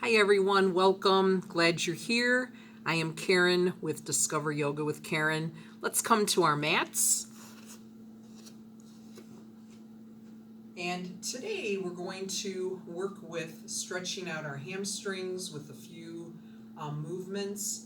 Hi everyone, welcome. Glad you're here. I am Karen with Discover Yoga with Karen. Let's come to our mats. And today we're going to work with stretching out our hamstrings with a few movements.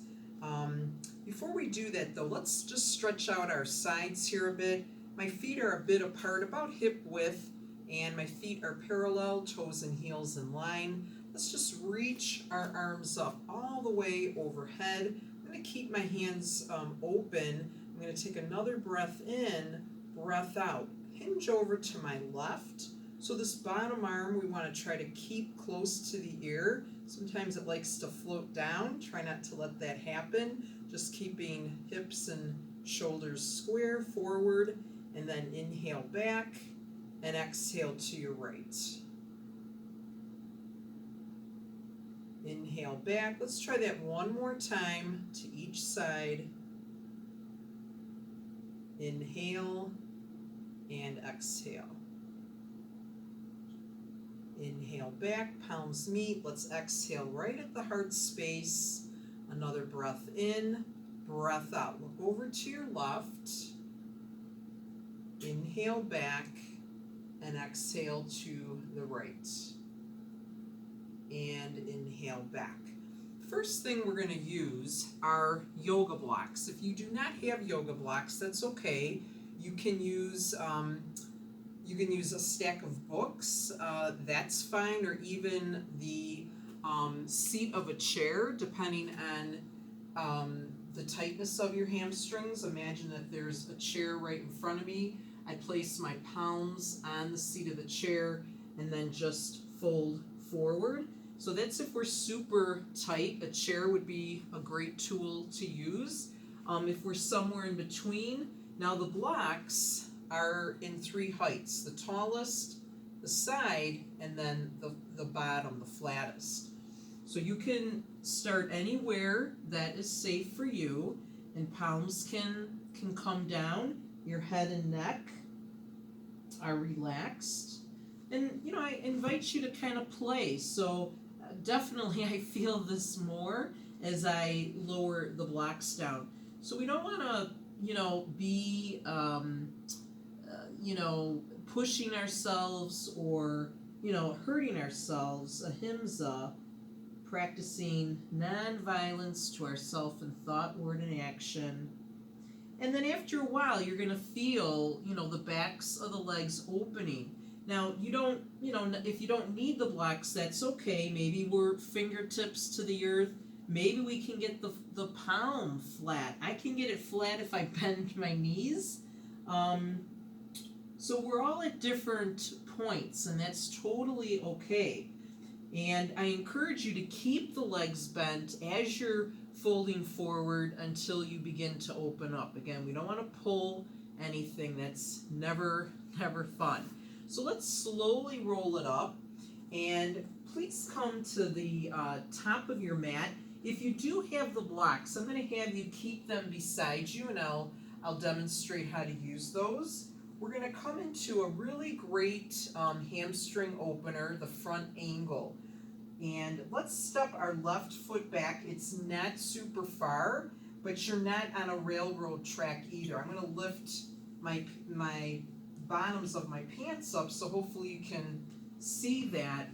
Before we do that though, let's just stretch out our sides here a bit. My feet are a bit apart, about hip width, and my feet are parallel, toes and heels in line. Let's just reach our arms up all the way overhead. I'm going to keep my hands open. I'm going to take another breath in, breath out. Hinge over to my left. So this bottom arm we want to try to keep close to the ear. Sometimes it likes to float down. Try not to let that happen. Just keeping hips and shoulders square forward, and then inhale back and exhale to your right. Inhale back. Let's try that one more time to each side. Inhale and exhale. Inhale back, palms meet. Let's exhale right at the heart space. Another breath in, breath out. Look over to your left. Inhale back and exhale to the right. And inhale back. First thing we're going to use are yoga blocks. If you do not have yoga blocks, that's okay. You can use a stack of books. That's fine, or even the seat of a chair, depending on the tightness of your hamstrings. Imagine that there's a chair right in front of me. I place my palms on the seat of the chair and then just fold forward. So that's if we're super tight. A chair would be a great tool to use. If we're somewhere in between, now the blocks are in three heights: the tallest, the side, and then the bottom, the flattest. So you can start anywhere that is safe for you, and palms can come down. Your head and neck are relaxed. And I invite you to kind of play. So definitely I feel this more as I lower the blocks down. So we don't want to, be pushing ourselves or, hurting ourselves. Ahimsa, practicing non-violence to ourself in thought, word, and action. And then after a while, you're going to feel, the backs of the legs opening. Now, if you don't need the blocks, that's okay. Maybe we're fingertips to the earth. Maybe we can get the palm flat. I can get it flat if I bend my knees. So we're all at different points, and that's totally okay. And I encourage you to keep the legs bent as you're folding forward until you begin to open up. Again, we don't want to pull anything. That's never fun. So let's slowly roll it up, and please come to the top of your mat. If you do have the blocks, I'm going to have you keep them beside you, and I'll demonstrate how to use those. We're going to come into a really great hamstring opener, the front angle. And let's step our left foot back. It's not super far, but you're not on a railroad track either. I'm going to lift my bottoms of my pants up, so hopefully you can see that,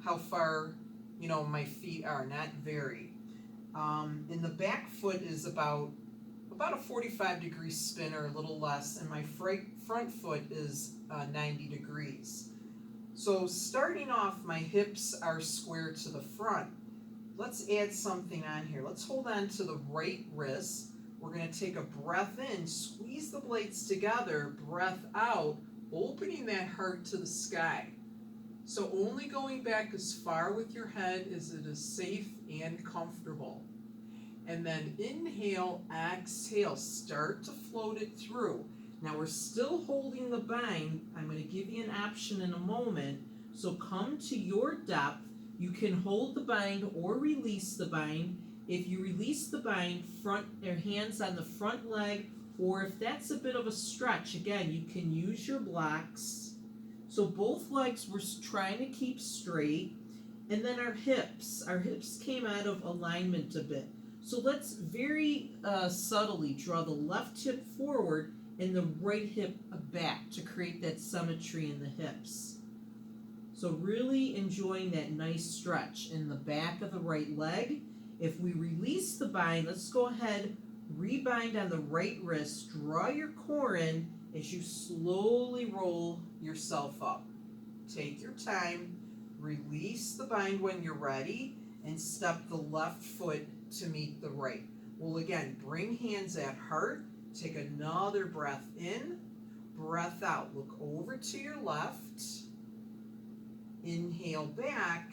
how far my feet are. Not very. And the back foot is about a 45-degree spin, or a little less, and my front foot is 90 degrees. So starting off, my hips are square to the front. Let's add something on here. Let's hold on to the right wrist. We're going to take a breath in, squeeze the blades together, breath out, opening that heart to the sky. So only going back as far with your head as it is safe and comfortable. And then inhale, exhale, start to float it through. Now we're still holding the bind. I'm going to give you an option in a moment. So come to your depth. You can hold the bind or release the bind. If you release the bind, hands on the front leg, or if that's a bit of a stretch, again, you can use your blocks. So both legs we're trying to keep straight. And then our hips. Our hips came out of alignment a bit. So let's very subtly draw the left hip forward and the right hip back to create that symmetry in the hips. So really enjoying that nice stretch in the back of the right leg. If we release the bind, let's go ahead, rebind on the right wrist, draw your core in as you slowly roll yourself up. Take your time, release the bind when you're ready, and step the left foot to meet the right. Well, again, bring hands at heart, take another breath in, breath out, look over to your left, inhale back,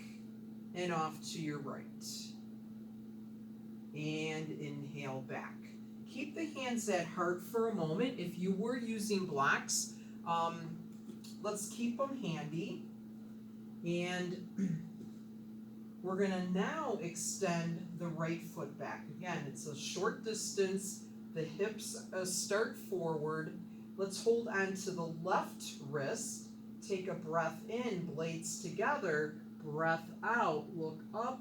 and off to your right. And inhale back. Keep the hands at heart for a moment. If you were using blocks, let's keep them handy. And we're going to now extend the right foot back. Again, it's a short distance. The hips start forward. Let's hold on to the left wrist. Take a breath in, blades together. Breath out, look up.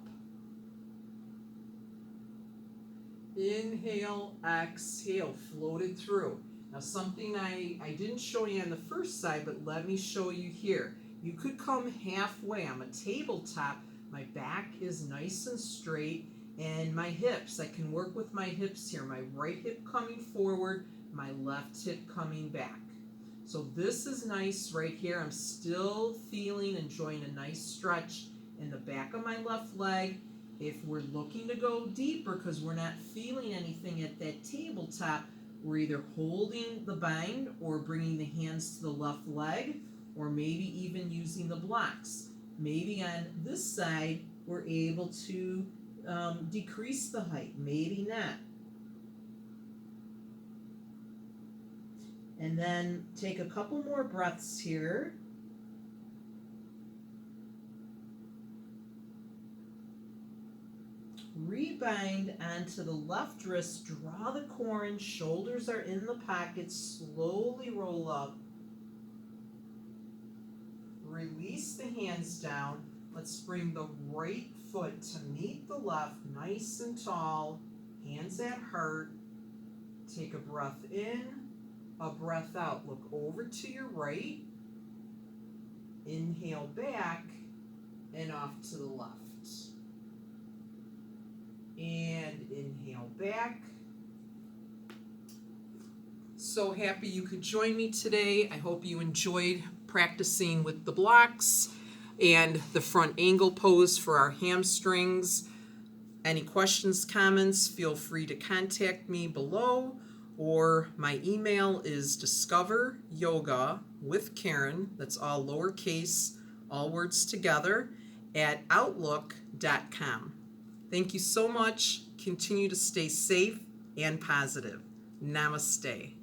Inhale, exhale, float it through. Now something I didn't show you on the first side, but let me show you here. You could come halfway. I'm a tabletop. My back is nice and straight, and my hips, I can work with my hips here. My right hip coming forward, my left hip coming back. So this is nice right here. I'm still enjoying a nice stretch in the back of my left leg. If we're looking to go deeper because we're not feeling anything at that tabletop, we're either holding the bind or bringing the hands to the left leg, or maybe even using the blocks. Maybe on this side, we're able to decrease the height, maybe not. And then take a couple more breaths here. Rebind onto the left wrist, draw the core in, shoulders are in the pocket, slowly roll up. Release the hands down. Let's bring the right foot to meet the left, nice and tall, hands at heart. Take a breath in, a breath out. Look over to your right. Inhale back and off to the left. And inhale back. So happy you could join me today. I hope you enjoyed practicing with the blocks and the front angle pose for our hamstrings. Any questions, comments, feel free to contact me below, or my email is discoveryoga.with.Karen, that's all lowercase, all words together, at outlook.com. Thank you so much. Continue to stay safe and positive. Namaste.